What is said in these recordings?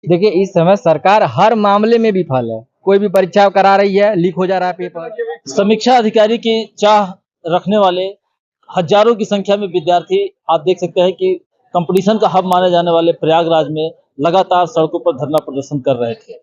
देखिए, इस समय सरकार हर मामले में विफल है। कोई भी परीक्षा करा रही है, लीक हो जा रहा है पेपर। समीक्षा अधिकारी की चाह रखने वाले हजारों की संख्या में विद्यार्थी आप देख सकते हैं कि कंपटीशन का हब माने जाने वाले प्रयागराज में लगातार सड़कों पर धरना प्रदर्शन कर रहे थे।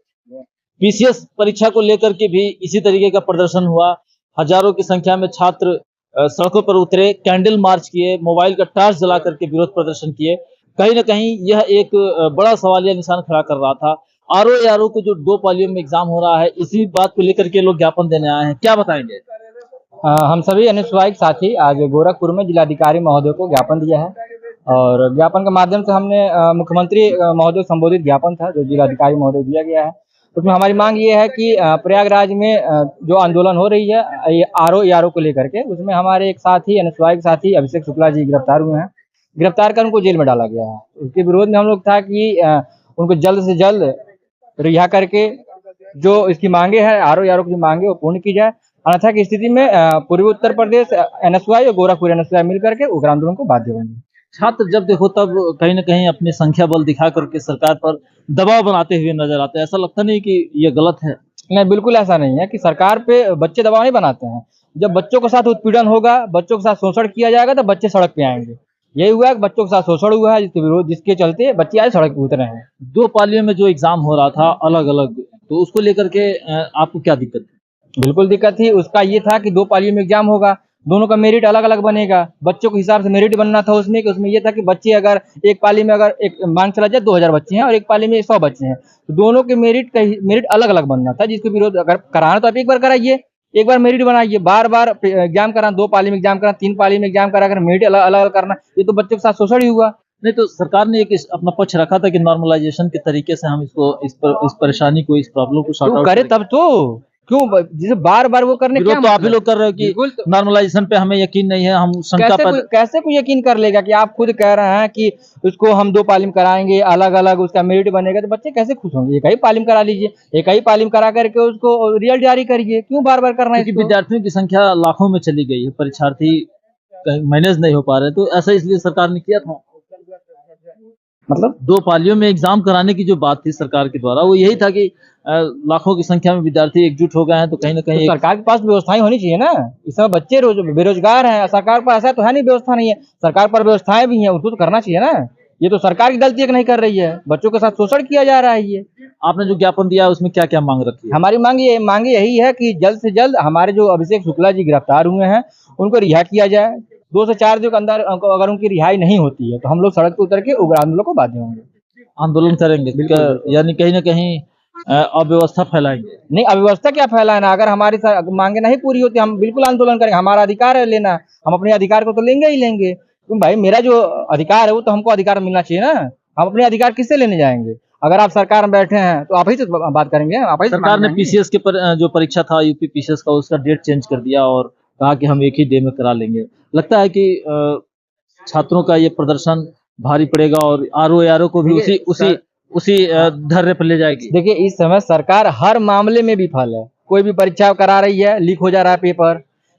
पीसीएस परीक्षा को लेकर के भी इसी तरीके का प्रदर्शन हुआ। हजारों की संख्या में छात्र सड़कों पर उतरे, कैंडल मार्च किए, मोबाइल का टार्च जला करके विरोध प्रदर्शन किए। कहीं न कहीं यह एक बड़ा सवालिया निशान खड़ा कर रहा था। आरओ को जो 2 पालियों में एग्जाम हो रहा है, इसी बात को लेकर के लोग ज्ञापन देने आए हैं। क्या बताएंगे? हम सभी अनुसूचित साथी आज गोरखपुर में जिलाधिकारी महोदय को ज्ञापन दिया है और ज्ञापन के माध्यम से हमने मुख्यमंत्री महोदय को संबोधित ज्ञापन था जो जिलाधिकारी महोदय को दिया गया है। उसमें हमारी मांग ये है कि प्रयागराज में जो आंदोलन हो रही है ये आरओ को लेकर के, उसमें हमारे एक साथी अनुसूचित साथी अभिषेक शुक्ला जी गिरफ्तार हुए हैं। गिरफ्तार कर उनको जेल में डाला गया है। उसके विरोध में हम लोग था कि उनको जल्द से जल्द रिहा करके जो इसकी मांगे हैं आरओ की जो मांगे वो पूर्ण की जाए। अन्यथा की स्थिति में पूर्वी उत्तर प्रदेश एनएसयूआई और गोरखपुर एनएसयूआई मिल करके उग्र आंदोलन को बाध्य होंगे। छात्र जब देखो तब कहीं न कहीं अपनी संख्या बल दिखा करके सरकार पर दबाव बनाते हुए नजर आते हैं। ऐसा लगता नहीं कि ये गलत है? नहीं, बिल्कुल ऐसा नहीं है कि सरकार पे बच्चे दबाव नहीं बनाते हैं। जब बच्चों के साथ उत्पीड़न होगा, बच्चों के साथ शोषण किया जाएगा तो बच्चे सड़क पे आएंगे। यही हुआ है कि बच्चों के साथ शोषण हुआ है जिसके विरोध जिसके चलते बच्चे आज सड़क पे उतरे हैं। 2 पालियों में जो एग्जाम हो रहा था अलग-अलग, तो उसको लेकर के आपको क्या दिक्कत थी? बिल्कुल दिक्कत थी। उसका ये था कि 2 पालियों में एग्जाम होगा, दोनों का मेरिट अलग-अलग बनेगा। बच्चों के हिसाब से मेरिट बनना था उसमें कि उसमें ये था कि बच्चे अगर एक पाली में अगर एक मान चला जाए 2000 बच्चे हैं और एक पाली में 100 बच्चे हैं, तो दोनों के मेरिट अलग-अलग बनना था जिसके विरोध अगर कराना तो आप एक बार कराइए, एक बार मेरिट बनाइए, बार-बार एग्जाम कराना, 2 पाली में एग्जाम कराना, 3 पाली में एग्जाम करा कर मेरिट अलग-अलग करना, ये तो बच्चों के साथ शोषण ही हुआ। नहीं तो सरकार ने एक अपना पक्ष रखा था कि नॉर्मलाइजेशन के तरीके से हम इसको इस परेशानी को इस प्रॉब्लम को सॉर्ट तो आउट करे करेंगे। तब तो, क्यों जैसे बार-बार वो करने क्या विरोध तो आप ही मतलब? लोग कर रहे हो कि बिल्कुल। नॉर्मलाइजेशन पे हमें यकीन नहीं है, हम शंका पर कैसे कोई यकीन कर लेगा कि आप खुद कह रहे हैं कि उसको हम 2 पाली में कराएँगे, अलग-अलग उसका मेरिट बनेगा, तो बच्चे कैसे खुश होंगे? एक ही पाली में करा लीजिए, एक ही पाली में करा करके उसको रिजल्ट जारी करिए, क्यों बार-बार करना है क्योंकि इसको? विद्यार्थियों की संख्या लाखों में चली गई है, परीक्षार्थी मैनेज नहीं हो पा रहे, तो ऐसा इसलिए सरकार ने किया था। मतलब 2 पालियों में एग्जाम कराने की जो बात थी सरकार के द्वारा वो यही था कि लाखों की संख्या में विद्यार्थी एकजुट हो गए हैं तो कहीं न तो कहीं एक सरकार के पास व्यवस्थाएँ होनी चाहिए ना। इस समय बच्चे बेरोजगार हैं, सरकार के पास ऐसा तो है नहीं व्यवस्था नहीं है। सरकार पर व्यवस्थाएँ भी हैं, उसको तो करना चाहिए ना। ये तो सरकार की गलती है कि नहीं कर रही है। बच्चों के साथ शोषण किया जा रहा है ये। आपने जो ज्ञापन दिया उसमें क्या-क्या माँग रखी है? हमारी मांग यही है कि जल्द से जल्द हमारे जो अभिषेक शुक्ला जी गिरफ्तार हुए हैं, उनको रिहा किया जाए। 2 से 4 दिन के अंदर अगर उनकी रिहाई नहीं होती है, तो हम लोग सड़क पे उतर के उग्र आंदोलन को बाध्य होंगे। आंदोलन करेंगे यानी कहीं न कहीं अव्यवस्था फैलाएँगे। नहीं, अव्यवस्था क्या फैलाना? अगर हमारी मांगे नहीं पूरी होती, हम बिल्कुल आंदोलन करेंगे। हमारा अधिकार है लेना, हम अपने अधिकार को तो लेंगे ही लेंगे। क्यों भाई, मेरा जो अधिकार है वो तो हमको अधिकार मिलना चाहिए ना। हम अपने अधिकार किससे लेने जाएंगे? अगर आप सरकार में बैठे हैं तो आप ही से बात करेंगे, आप ही से सरकार ने मांगेंगे। पीसीएस के जो परीक्षा था यूपी पीसीएस का उसका डेट चेंज कर दिया और कहा कि हम एक ही डे में करा लेंगे। लगता है कि छात्रों का ये प्रदर्शन भारी पड़ेगा और आरओ को भी उसी धर्रे पर ले जाएगी। देखिए, इस समय सरकार हर मामले में विफल है। कोई भी परीक्षा करा रही है, लीक हो जा रहा है पेपर।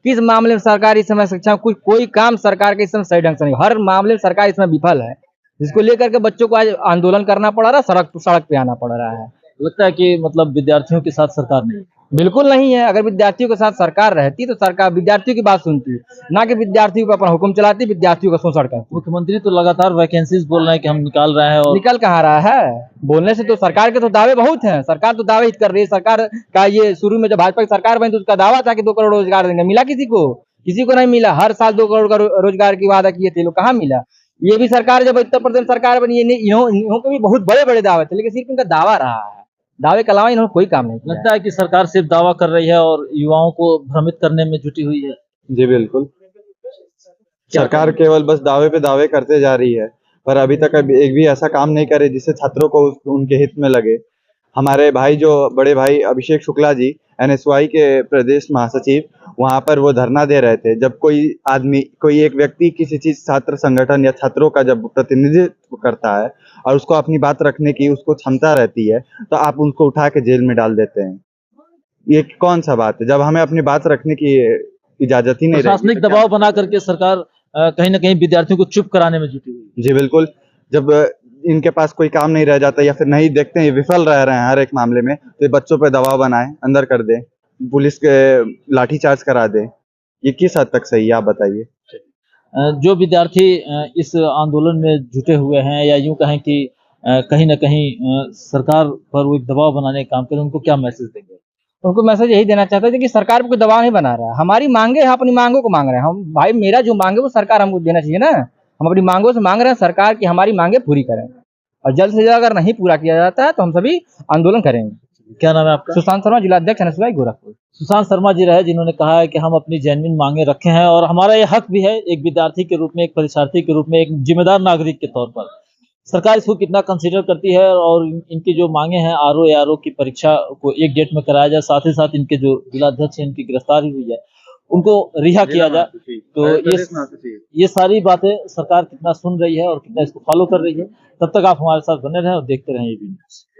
किस मामले में सरकार इस समय शिक्षा कुछ कोई काम सरकार के इस समय सही ढंग से नहीं, हर मामले में सरकार इसमें विफल है, जिसको लेकर के बच्चों को आज आंदोलन करना पड़ रहा है, सड़क पे आना पड़ रहा है। लगता है कि मतलब विद्यार्थियों के साथ सरकार नहीं है। बिल्कुल नहीं है। अगर विद्यार्थियों के साथ सरकार रहती तो सरकार विद्यार्थियों की बात सुनती, ना कि विद्यार्थियों पर अपना हुक्म चलाती, विद्यार्थियों का शोषण करती। मुख्यमंत्री तो लगातार वैकेंसीज बोल रहे हैं कि हम निकाल रहे हैं और निकल कहाँ रहा है? बोलने से तो सरकार के तो दावे बहुत हैं। सरकार तो दावे कर रही है। सरकार का ये शुरू में जब भाजपा की सरकार बनी तो उसका दावा था कि 2 करोड़ रोजगार देंगे। मिला किसी को? किसी को नहीं मिला। हर साल 2 करोड़ का रोजगार की वादा किए थे लोग, कहाँ मिला? ये भी सरकार जब उत्तर प्रदेश सरकार बनी, इन्हों के भी बहुत बड़े-बड़े दावे थे, लेकिन सिर्फ इनका दावा रहा है। दावे के अलावा इन्होंने कोई काम नहीं किया। लगता है कि सरकार सिर्फ दावा कर रही है और युवाओं को भ्रमित करने में जुटी हुई है। जी बिल्कुल। सरकार केवल बस दावे पे दावे करते जा रही है, पर अभी तक एक भी ऐसा काम नहीं करे जिससे छात्रों को उनके हित में लगे। हमारे भाई जो बड़े भाई अभिषेक शुक्ला जी एनएसयूआई के प्रदेश महासचिव, वहाँ पर वो धरना दे रहे थे। जब कोई एक व्यक्ति किसी चीज छात्र संगठन या छात्रों का जब प्रतिनिधित्व करता है और उसको अपनी बात रखने की उसको क्षमता रहती है, तो आप उनको उठा के जेल में डाल देते हैं। ये कौन सा बात है? जब हमें अपनी बात रखने की इजाजत ही नहीं रहेगी प्रशासनिक तो क्या? दबाव बना करके सरकार कहीं न कहीं विद्यार्थियों को चुप कराने में जुटी हुई है। जी बिल्कुल। जब इनके पास कोई काम नहीं रह जाता या फिर नहीं देखते हैं, विफल रह रहे हैं हर एक मामले में, तो ये बच्चों पे दबाव बनाए, अंदर कर दे, पुलिस के लाठीचार्ज करा दे, ये किस हद तक सही है, आप बताइए। जो विद्यार्थी इस आंदोलन में जुटे हुए हैं, या यूं कहें कि कहीं ना कहीं सरकार पर वो एक दबाव बनाने का काम करें, उनको क्या मैसेज देंगे? उनको मैसेज यही देना चाहते थे कि सरकार पे कोई दबाव नहीं बना रहा है, हमारी मांगे हम अपनी मांगों को मांग रहे हैं। हम भाई मेरा जो मांगे वो सरकार हमको देना चाहिए ना, हम अपनी मांगों से मांग रहे हैं सरकार की हमारी मांगे पूरी करें, और जल्द से जल्द अगर नहीं पूरा किया जाता है तो हम सभी आंदोलन करेंगे। क्या नाम है आपका? सुशांत शर्मा, जिलाध्यक्ष NSY गोरखपुर। सुशांत शर्मा जी रहे जिन्होंने कहा है कि हम अपनी जेन्युइन मांगे रखे हैं और हमारा ये हक भी है एक विद्यार्थी के रूप में, एक परीक्षार्थी के रूप में, एक जिम्मेदार नागरिक के तौर पर। सरकार इसको कितना कंसीडर करती है और इनकी जो मांगे हैं RO की परीक्षा को एक डेट में कराया जाए, साथ ही साथ इनके जो जिलाध्यक्ष हैं इनकी गिरफ्तारी हुई है उनको रिहा किया जाए, तो ये सारी बातें सरकार कितना सुन रही है और कितना इसको फॉलो कर रही है। तब तक आप हमारे साथ बने रहें और देखते रहें ये वीडियो।